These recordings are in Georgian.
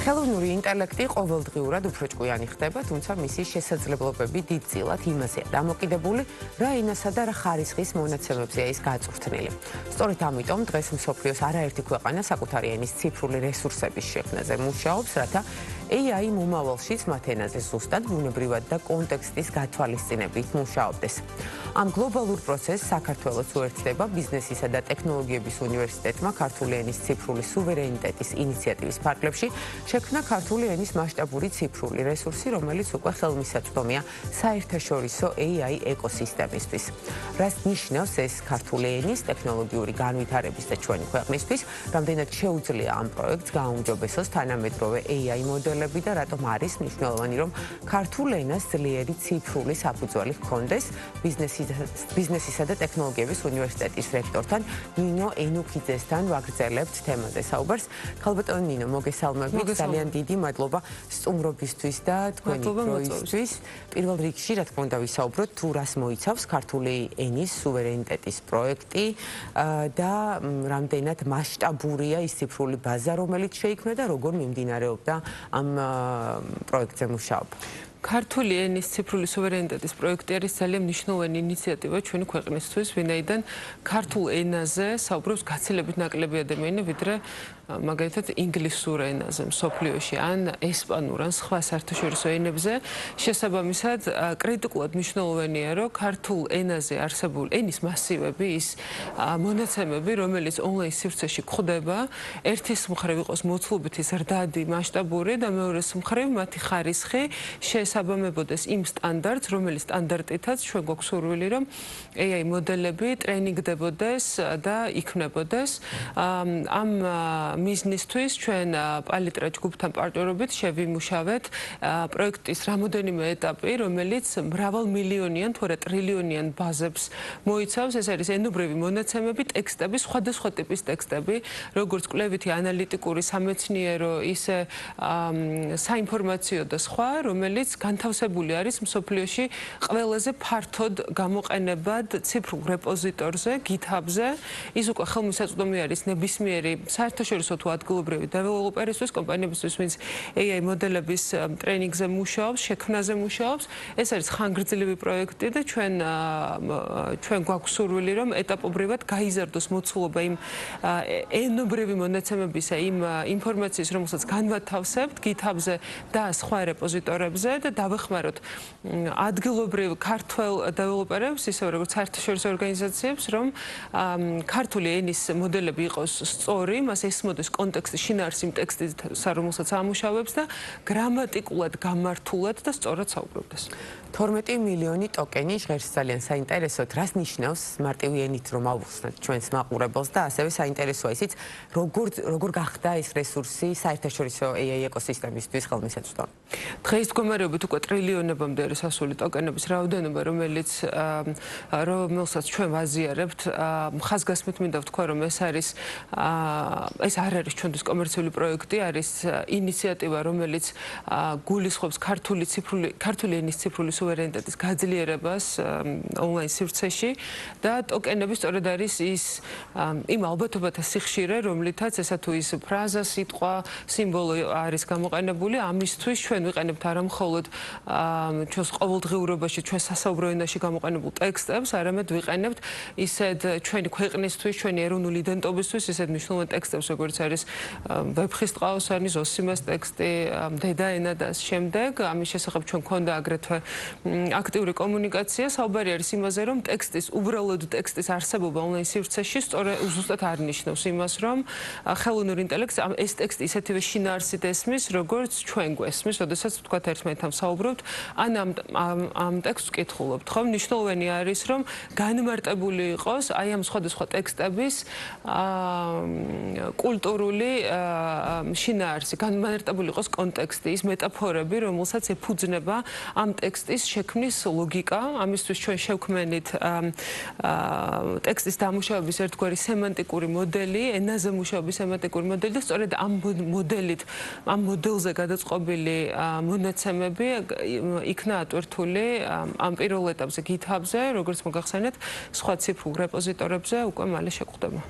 ხელოვნური ინტელექტი ყოველდღიურად უფრო ჭკვიანი ხდება, თუმცა მისი შესაძლებლობები დიდწილად იმაზეა დამოკიდებული, რა ენასა და რა ხარისხის მონაცემებზეა ის გაწვრთნილი. სწორედ ამიტომ დღეს მსოფლიოს არაერთი ქვეყანა საკუთარი ენის ციფრული რესურსების შექმნაზე მუშაობს, რათა AI მომავალშიც მათ ენაზე ზუსტად ბუნებრივად და კონტექსტის გათვალისწინებით მუშაობდეს. ამ გლობალურ პროცესს საქართველოს უერთდება ბიზნესისა და ტექნოლოგიების უნივერსიტეტმა ქართული ენის ციფრული სუვერენიტეტის ინიციატივის ფარგლებში შექმნა ქართული ენის მასშტაბური ციფრული რესურსი, რომელიც უკვე ხელმისაწვდომია საერთაშორისო AI ეკოსისტემისთვის. რას ნიშნავს ეს ქართული ენის ტექნოლოგიური განვითარების და ჩვენი ქვეყნისთვის, რამდენად შეუძლია ამ პროექტს გააუმჯობესოს თანამედროვე AI მოდელები და რატომ არის მნიშვნელოვანი, რომ ქართულ ენას ძლიერი ციფრული საფუძველი ჰქონდეს ბიზნესისა და ტექნოლოგიების უნივერსიტეტის რექტორთან ნინო ენუქიძესთან ვაგრძელებთ თემაზე საუბარს. ქალბატონო ნინო, მოგესალმებით. ძალიან დიდი მადლობა სტუმრობისთვის და თქვენი დროისთვის. პირველ რიგში, რა თქმა უნდა, ვისაუბროთ თუ რას მოიცავს ქართული ენის სუვერენიტეტის პროექტი და რამდენად მასშტაბურია ის ციფრული ბაზა, რომელიც შეიქმნა და როგორ მიმდინარეობდა ამ პროექტზე მუშაობა. ქართული ენის ციფრული სუვერენიტეტის პროექტი არის ძალიან მნიშვნელოვანი ინიციატივა ჩვენი ქვეყნისთვის, ვინაიდან ქართულ ენაზე საუბრობს გაცილებით ნაკლები ადამიანი, ვიდრე მაგალითად ინგლისურ ენაზე მსოფლიოში, ან ესპანურ, ან სხვა საერთაშორისო ენებზე. შესაბამისად, კრიტიკულად მნიშვნელოვანია, რომ ქართულ ენაზე არსებული ენის მასივები, ის მონაცემები, რომელიც ონლაინ სივრცეში გვხვდება, ერთის მხრივ იყოს მოცულობითი ზრდადი, მასშტაბური და მეორეს მხრივ მათი ხარისხი შესაბამებოდეს იმ სტანდარტს, რომელიც სტანდარტითაც ჩვენ გვაქვს სურვილი, რომ AI მოდელები ტრენინგდებოდეს და იქმნებოდეს. ამ მიზნისთვის ჩვენ პალიტრა ჯგუფთან პარტნიორობით შევიმუშავეთ პროექტის რამოდენიმე ეტაპი, რომელიც მრავალმილიონიან თუ არა ტრილიონიან ბაზებს მოიცავს. ეს არის ენობრივი მონაცემები, ტექსტები, სხვადასხვა ტიპის ტექსტები, როგორც კვლევითი, ანალიტიკური, სამეცნიერო, ისე საინფორმაციო და სხვა, რომელიც განთავსებული არის მსოფლიოში ყველაზე ფართოდ გამოყენებად ციფრულ რეპოზიტორზე, GitHub-ზე. ის უკვე ხელმისაწვდომი არის ნებისმიერი საერთაშორისო თუ ადგილობრივი დეველოპერისთვის, კომპანიებისთვის, ვინც AI მოდელების ტრენინგზე მუშაობს, შექმნაზე მუშაობს. ეს არის ხანგრძლივი პროექტი და ჩვენ გვაქვს სურვილი, რომ ეტაპობრივად გაიზარდოს მოცულობა იმ ენობრივი მონაცემებისა, იმ ინფორმაციის, რომელსაც განვათავსებთ GitHub-ზე და სხვა რეპოზიტორებზე და დავეხმაროთ ადგილობრივ ქართველ დეველოპერებს, ისე როგორც საერთაშორისო ორგანიზაციებს, რომ ქართული ენის მოდელები იყოს სწორი, მას ესმოდეს კონტექსტი, შინაარსი იმ ტექსტისა, რომელსაც ამუშავებს და გრამატიკულად გამართულად და სწორად საუბრობდეს. 12 მილიონი ტოკენი ჟღერს ძალიან საინტერესოდ. რას ნიშნავს მარტივი ენით რომ ავუხსნათ ჩვენს მაყურებელს და ასევე საინტერესოა ისიც, როგორ გახდა ეს რესურსი საერთაშორისო AI ეკოსისტემისთვის ხელმისაწვდომი. დღეს მდგომარეობით უკვე ტრილიონებამდე არის ასული ტოკენების რაოდენობა, რომელსაც ჩვენ ვაზიარებთ. ხაზგასმით მინდა ვთქვა, რომ ეს არ არის ჩვენთვის კომერციული პროექტი, არის ინიციატივა, რომელიც გულისხმობს ქართული ენის ციფრული სუვერენიტეტის გაძლიერებას ონლაინ სივრცეში და ტოკენები სწორედ არის იმ ალბათობათა სიხშირე, რომლითაც ესა თუ ის ფრაზა, სიტყვა, სიმბოლო არის გამოყენებული. ამისთვის ჩვენ ვიყენებთ არა მხოლოდ ჩვენს ყოველდღიურობაში, ჩვენ სასაუბრო ენაში გამოყენებულ ტექსტებს, არამედ ვიყენებთ ისეთ ჩვენი ქვეყნისთვის, ჩვენი ეროვნული იდენტობისთვის ისეთ მნიშვნელოვან ტექსტებს, როგორც არის ვეფხისტყაოსანი, ზოსიმას ტექსტი, დედაენა და შემდეგ. ამის შესახებ ჩვენ გვქონდა აგრეთვე აქტიური კომუნიკაცია. საუბარი არის იმაზე, რომ უბრალოდ ტექსტის არსებობა ონლაინ სივრცეში ზუსტად არ ნიშნავს იმას, რომ ხელოვნური ინტელექტს ეს ტექსტი ისეთივე შინაარსით ესმის, როგორც ჩვენ გვესმის, როდესაც ვთქვათ ერთმანეთთან საუბრობთ, ან ამ ტექსტს ვკითხულობთ, ხო? მნიშვნელოვანი არის, რომ განმარტებული იყოს აი ამ სხვადასხვა ტექსტების კულტურული შინაარსი, განმარტებული იყოს კონტექსტი, ის მეტაფორები, რომელსაც ეფუძნება ამ ტექსტის შექმნის ლოგიკა. ამისთვის ჩვენ შევქმნით ტექსტის დამუშავების ერთგვარი სემანტიკური მოდელი, ენაზე მუშაობის სემანტიკური მოდელი და სწორედ ამ მოდელზე გადაწყობილი მონაცემები იქნა ატვირთული ამ პირველ ეტაპზე GitHub-ზე, როგორც მოგახსენეთ, სხვა ციფრულ რეპოზიტორებზე უკვე მალე შეგვხვდება.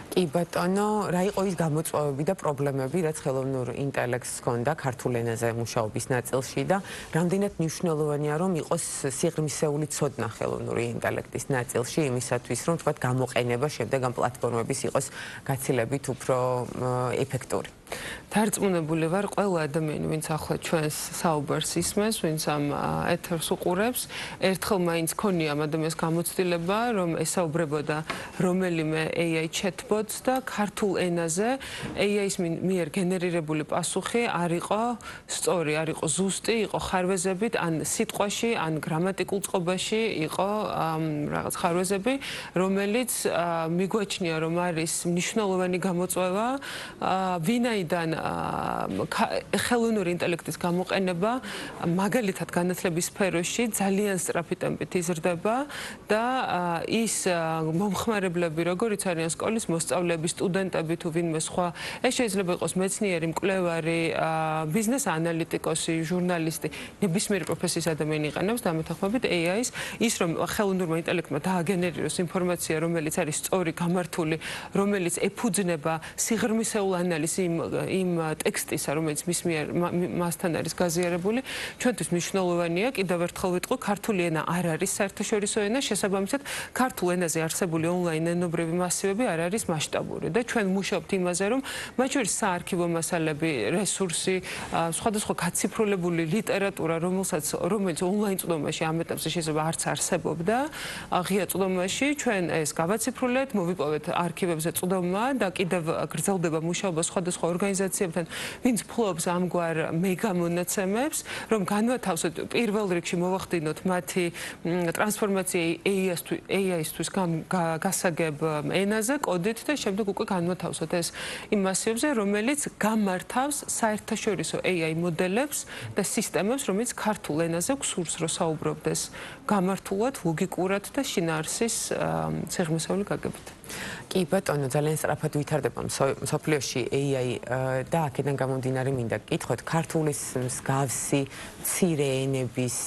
კი ბატონო, რა იყო ის გამოწვევები და პრობლემები, რაც ხელოვნურ ინტელექტს ჰქონდა ქართულ ენაზე მუშაობის ნაწილში და რამდენად მნიშვნელოვანია, რომ იყოს სიღრმისეული ცოდნა ხელოვნური ინტელექტის ნაწილში იმისათვის, რომ თქვათ გამოყენება შემდეგ ამ პლატფორმების იყოს გაცილებით უფრო ეფექტური. დარწმუნებული ვარ, ყველა ადამიანი, ვინც ახლა ჩვენს საუბარს ისმენს, ვინც ამ ეთერს უყურებს, ერთხელ მაინც ქონია ამ ადამიანს გამოცდილება, რომ ესაუბრებოდა რომელიმე AI chatbot-ს და ქართულ ენაზე AI-ის მიერ გენერირებული პასუხი არ იყო სწორი, არ იყო ზუსტი, იყო ხარვეზებით, ან სიტყვაში, ან გრამატიკულ წყობაში იყო რაღაც ხარვეზები, რომელიც მიგვაჩნია, რომ არის მნიშვნელოვანი გამოწვევა, ვინაიდან ხელოვნური ინტელექტის გამოყენება მაგალითად განათლების სფეროში ძალიან სწრაფი ტემპით იზრდება და ის მომხმარებლები, როგორიც არიან სკოლის მოსწავლეები, სტუდენტები თუ ვინმე სხვა, ეს შეიძლება იყოს მეცნიერი, მკვლევარი, ბიზნეს ანალიტიკოსი, ჟურნალისტი, ნებისმიერი პროფესიის ადამიანი იყენებს დამეთანხმებით AI-ს, ის რომ ხელოვნურმა ინტელექტმა დააგენერიროს ინფორმაცია, რომელიც არის სწორი, გამართული, რომელიც ეფუძნება სიღრმისეულ ანალიზს იმ ტექსტისა, რომელიც მასთან არის გაზიარებული, ჩვენთვის მნიშვნელოვანია. კიდევ ერთხელ ვიტყვი, ქართული ენა არ არის საერთაშორისო ენა, შესაბამისად, ქართულ ენაზე არსებული ონლაინ ენობრივი მასივები არ არის მასშტაბური და ჩვენ მუშაობთ იმაზე, რომ მათ შორის საარქივო მასალები, რესურსი, სხვადასხვა გაციფრულებული ლიტერატურა, რომელიც ონლაინ წვდომაში ამ ეტაპზე შეიძლება არც არსებობდა, ღია წვდომაში, ჩვენ ეს გავაციფრულეთ, მოვიპოვეთ არქივებზე წვდომა და კიდევ გრძელდება მუშაობა სხვადასხვა ორგანიზაციებთან, ვინც ფლობს ამგვარ მეგამონაცემებს, რომ განვათავსოთ პირველ რიგში მოვახდინოთ მათი ტრანსფორმაცია AI-ისთვის გასაგებ ენაზე, კოდით და შემდეგ უკვე განვათავსოთ ეს იმ მასივებზე, რომელიც გამართავს საერთაშორისო AI მოდელებს და სისტემებს, რომელიც ქართულ ენაზე გსურს რომ საუბრობდეს გამართულად, ლოგიკურად და შინაარსის სიღრმისეული გაგებით. კი ბატონო, ძალიან სწრაფად ვითარდება მსოფლიოში AI და აქედან გამომდინარე მინდა გკითხოთ, ქართულის მსგავსი მცირე ენების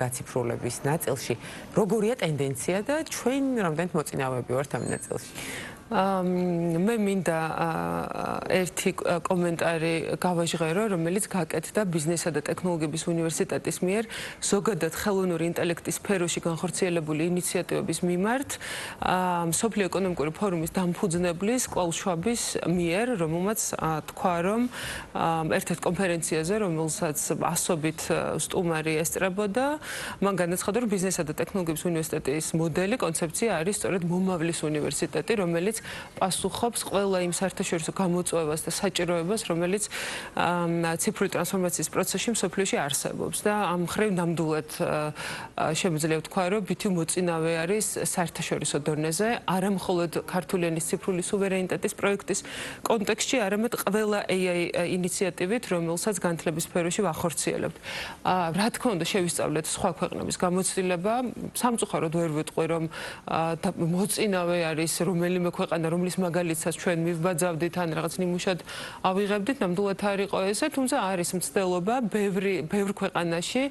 გაციფრულების ნაწილში როგორია ტენდენცია და ჩვენ რამდენად მოწინავეები ვართ ამ ნაწილში? მე მინდა ერთი კომენტარი გავაჟღერო, რომელიც გაკეთდა ბიზნესსა და ტექნოლოგიების უნივერსიტეტის მიერ ზოგადად ხელოვნური ინტელექტის სფეროში განხორციელებული ინიციატივების მიმართ მსოფლიო ეკონომიკური ფორუმის დამფუძნებლის კლაუს შვაბის მიერ, რომელმაც თქვა, რომ ერთ-ერთ კონფერენციაზე, რომელსაც ასობით სტუმარი ესწრებოდა, მან განაცხადა, რომ ბიზნესსა და ტექნოლოგიების უნივერსიტეტის მოდელი, კონცეფცია არის სწორედ მომავლის უნივერსიტეტი, რომელიც პასუხობს ყველა იმ საერთაშორისო გამოწვევას და საჭიროებას, რომელიც ციფრული ტრანსფორმაციის პროცესში მსოფლიოში არსებობს და ამ მხრივ ნამდვილად შემიძლია ვთქვა, რომ ბითი მოწინავე არის საერთაშორისო დონეზე, არა მხოლოდ ქართული ენის ციფრული სუვერენიტეტის პროექტის კონტექსტში, არამედ ყველა AI ინიციატივით, რომელსაც განათლების სფეროში ვახორციელებთ. რა თქმა უნდა, შევისწავლეთ სხვა ქვეყნების გამოცდილება, სამწუხაროდ ვერ ვიტყვი, რომ მოწინავე არის რომელიმე ქვეყანა, რომლის მაგალითსაც ჩვენ მივბაძავდით ან რაღაც ნიმუშად ავიღებდით, ნამდვილად არ იყო ესე, თუმცა არის მცდელობა ბევრ ქვეყანაში,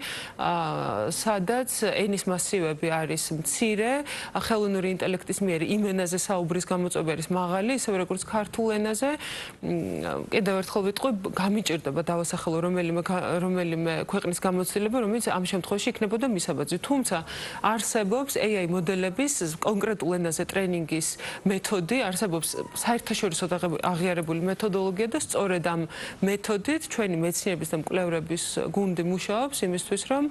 სადაც ენის მასივები არის მცირე, ხელოვნური ინტელექტის მიერ იმ ენაზე საუბრის გამოწვევა არის მაღალი, ისევე როგორც ქართულ ენაზე. კიდევ ერთხელ ვიტყვი, გამიჭირდება დავასახელო რომელიმე ქვეყნის გამოცდილება, რომელიც ამ შემთხვევაში იქნებოდა მისაბაძი. თუმცა არსებობს AI მოდელების კონკრეტულ ენაზე ტრენინგის მეთოდი, არსებობს საერთაშორისოდ აღიარებული მეთოდოლოგია და სწორედ ამ მეთოდით ჩვენი მეცნიერების და მკვლევრების გუნდი მუშაობს იმისთვის, რომ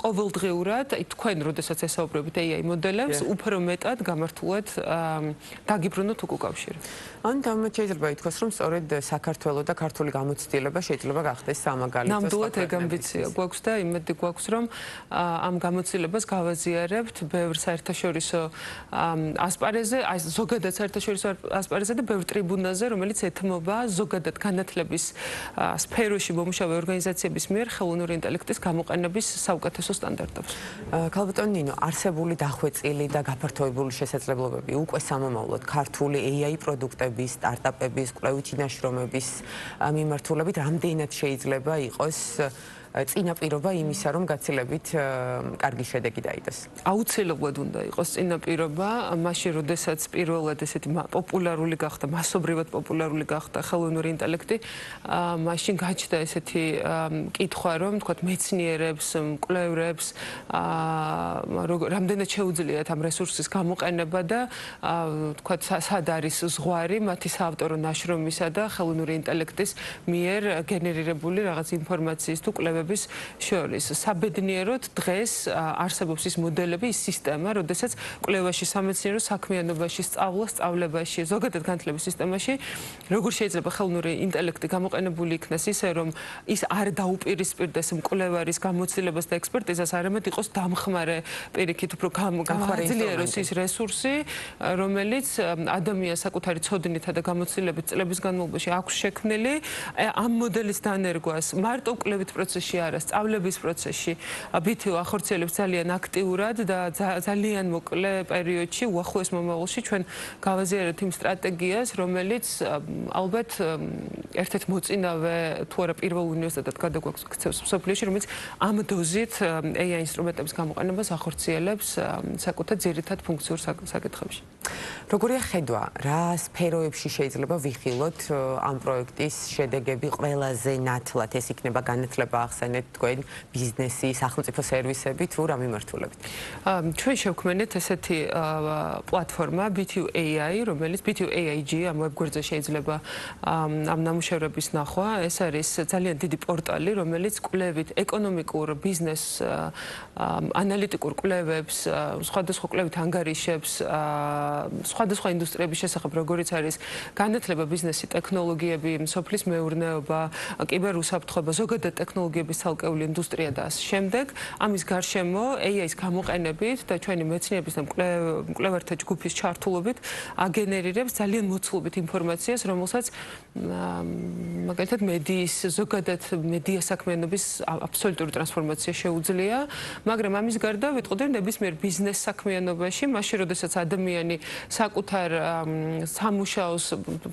ყოველდღიურად, თქვენ როდესაც ესაუბრებით AI მოდელებს, უფრო მეტად გამართულად დაგიბრუნოთ უკავშირი. ან თამათ შეიძლება ითქვას, რომ სწორედ საქართველოს და ქართული გამოცდილება შეიძლება გახდეს სამაგალითო. ნამდვილად ეგ ამბიცია გვაქვს და იმედი გვაქვს, რომ ამ გამოცდილებას გავაზიარებთ ბევრ საერთაშორისო ასპარეზზე, ზოგადად საერთაშორისო ასპარეზზე და ბევრ ტრიბუნაზე, რომელიც ეთმობა ზოგადად განათლების სფეროში მომუშავე ორგანიზაციების მიერ ხელოვნური ინტელექტის გამოყენების საუკეთესო სტანდარტებს. ქალბატონ ნინო, არსებული დახვეწილი და გაფართოებული შესაძლებლობები უკვე სამომავლოდ ქართული AI პროდუქტების, სტარტაპების, კვლევითი ნაშრომების მიმართულებით რამდენად შეიძლება იყოს წინაპირობა იმისა, რომ გაცილებით კარგი შედეგი დაიდეს. აუცილებლად უნდა იყოს წინაპირობა, მაშინ როდესაც პირველად ესეთი პოპულარული გახდა, მასობრივად პოპულარული გახდა ხელოვნური ინტელექტი, მაშინ გაჩნდა ესეთი კითხვა, რომ თქვათ მეცნიერებს, მკვლევრებს რამდენად შეუძლიათ ამ რესურსის გამოყენება და თქვათ სად არის ზღვარი მათი საავტორო ნაშრომისა და ხელოვნური ინტელექტის მიერ გენერირებული რაღაც ინფორმაციის თუ კვლევების შორის. საბედნიეროდ დღეს არსებობს ის მოდელები, ის სისტემა, როდესაც კვლევაში, სამეცნიერო საქმიანობაში, სწავლებაში, ზოგადად განათლების სისტემაში, როგორ შეიძლება ხელოვნური ინტელექტი გამოყენებული იქნას ისე, რომ ის არ დაუპირისპირდეს მკვლევარის გამოცდილებას და ექსპერტიზას, არამედ იყოს დამხმარე, პირიქით უფრო გააძლიეროს ის რესურსი, რომელიც ადამიანს საკუთარი ცოდნითა და გამოცდილებით წლების განმავლობაში აქვს შექმნილი. ამ მოდელის დანერგვას მარტო კვლევით პროცესში არა, სწავლების პროცესში BTO ახორციელებს ძალიან აქტიურად და ძალიან მოკლე პერიოდში, უახლოეს მომავალში ჩვენ გავაზიარებთ იმ სტრატეგიას, რომელიც ალბათ ერთ-ერთ მოწინავე თუ არა პირველ უნივერსიტეტად გადაგვაქცევს მსოფლიოში, რომელიც ამ დოზით AI ინსტრუმენტების გამოყენებას ახორციელებს საკუთარ ძირითად ფუნქციურ საკითხებში. როგორია ხედვა, რა სფეროებში შეიძლება ვიხილოთ ამ პროექტის შედეგები ყველაზე ნათლად? ეს იქნება განათლება, ახსენეთ თქვენ, ბიზნესი, სახელმწიფო სერვისები თუ რა მიმართულებით? ჩვენ შევქმნით ესეთი პლატფორმა BTO AI, რომელიც BTO AIG ამ ვებგვერდზე შეიძლება ამ ნამუშევრების ნახვა. ეს არის ძალიან დიდი პორტალი, რომელიც კვლევით ეკონომიკურ ბიზნეს ანალიტიკურ კვლევებს, სხვადასხვა კვლევით ანგარიშებს, სხვადასხვა ინდუსტრიების შესახებ, როგორიც არის განათლება, ბიზნესი, ტექნოლოგიები, სოფლის მეურნეობა, კიბერუსაფრთხოება, ზოგადად ტექნოლოგიების ცალკეული ინდუსტრია და ასე შემდეგ. ამის გარშემო AI-ის გამოყენებით და ჩვენი მეცნიერების და მკვლევართა ჯგუფის ჩართულობით აგენერირებს ძალიან მოცულობით ინფორმაციას, რომელსაც მაგალითად მედიის, ზოგადად მედია საქმიანობის აბსოლუტური ტრანსფორმაცია შეუძლია, მაგრამ ამის გარდა ვიტყოდი ნებისმიერ ბიზნეს საქმიანობაში, მაშინ როდესაც ადამიანი საკუთარ სამუშაოს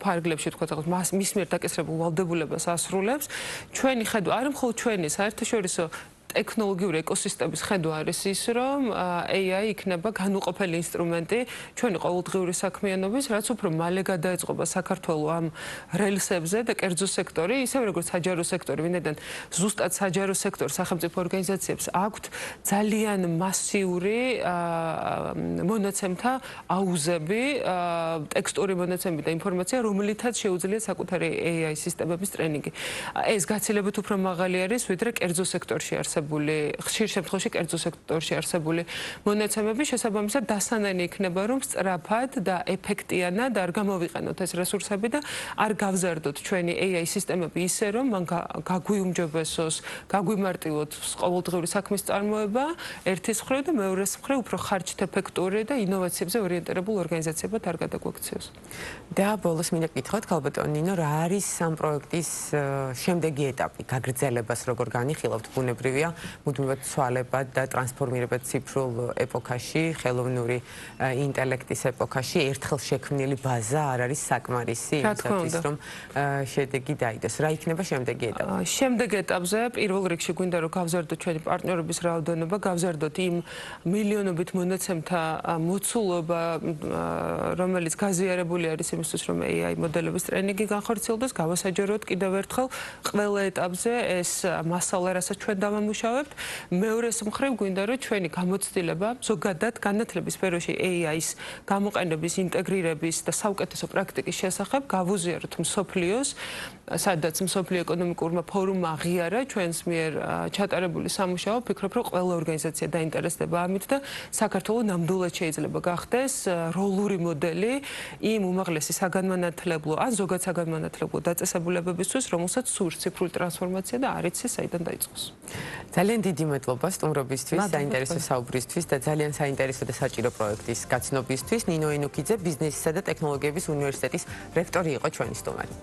ფარგლებში თქვა მის მიერ დაკისრებულ ვალდებულებას ასრულებს, ჩვენი ხედვა, არა მხოლოდ ჩვენი, საერთაშორისო ტექნოლოგიური ეკოსისტემის ხედვა არის ის, რომ AI იქნება განუყოფელი ინსტრუმენტი ჩვენი ყოველდღიური საქმიანობის, რაც უფრო მალე გადაეწყობა საქართველოს ამ რელსებზე და კერძო სექტორი, ისევე როგორც საჯარო სექტორი, ვინაიდან ზუსტად საჯარო სექტორ სახელმწიფო ორგანიზაციებს აქვთ ძალიან მასიური მონაცემთა აუზები, ტექსტური მონაცემები და ინფორმაცია, რომლითაც შეუძლიათ საკუთარი AI სისტემების ტრენინგი. ეს გაცილებით უფრო მაღალი არის, ვიდრე კერძო სექტორში არსებული ხშირ შემთხვევაში კერძო სექტორში არსებული მონაცემები შესაბამისად დასანანი იქნება, რომ სწრაფად და ეფექტიანად არ გამოვიყენოთ ეს რესურსები და არ გავზარდოთ ჩვენი AI სისტემები ისე, რომ მან გაგვიუმჯობესოს, გაგვიმარტივოთ ყოველდღიური საქმის წარმოება ერთის მხრივ და მეორეს მხრივ უფრო ხარჯთეფექტური და ინოვაციებზე ორიენტირებულ ორგანიზაციებად არ გადაგვაქციოს. და ბოლოს მინდა გითხრათ, ქალბატონ ნინო, რა არის ამ პროექტის შემდეგი ეტაპი, გაგრძელებას როგორ განიხილავთ? ბუნებრივია მუდმივად ცვალებად და ტრანსფორმირებად ციფრულ ეპოქაში, ხელოვნური ინტელექტის ეპოქაში ერთხელ შექმნილი ბაზა არ არის საკმარისი იმისათვის, რომ შედეგი დაიდოს. რა იქნება შემდეგი ეტაპი? შემდეგ ეტაპზე პირველ რიგში გვინდა რომ გავზარდოთ ჩვენი პარტნიორების რაოდენობა, გავზარდოთ იმ მილიონობით მონაცემთა მოცულობა, რომელიც გაზიარებული არის იმისთვის, რომ AI მოდელების ტრენინგი განხორციელდეს, გავასაჯაროთ კიდევ ერთხელ ყველა ეტაპზე ეს მასალა, რასაც ჩვენ დავამუშავებთ. მეორეს მხრივ გვინდა რომ ჩვენი გამოცდილება ზოგადად განათლების სფეროში AI-ის გამოყენების, ინტეგრირების და საუკეთესო პრაქტიკის შესახებ გავუზიაროთ მსოფლიოს, სადაც მსოფლიო ეკონომიკურმა ფორუმმა აღიარა ჩვენს მიერ ჩატარებული სამუშაო, ვფიქრობ, რომ ყველა ორგანიზაცია დაინტერესდება ამით და საქართველოს ნამდვილად შეიძლება გახდეს როლური მოდელი იმ უმაღლესი საგანმანათლებლო ან ზოგად საგანმანათლებლო დაწესებულებებისთვის, რომელსაც სურს ციფრული ტრანსფორმაცია და არ იცის საიდან დაიწყოს. ძალიან დიდი მადლობა სტუმრობისთვის, საინტერესო საუბრისთვის და ძალიან საინტერესო და საჭირო პროექტის გაცნობისთვის. ნინო ენუქიძე, ბიზნესისა და ტექნოლოგიების უნივერსიტეტის რექტორი იყო ჩვენი სტუმარი.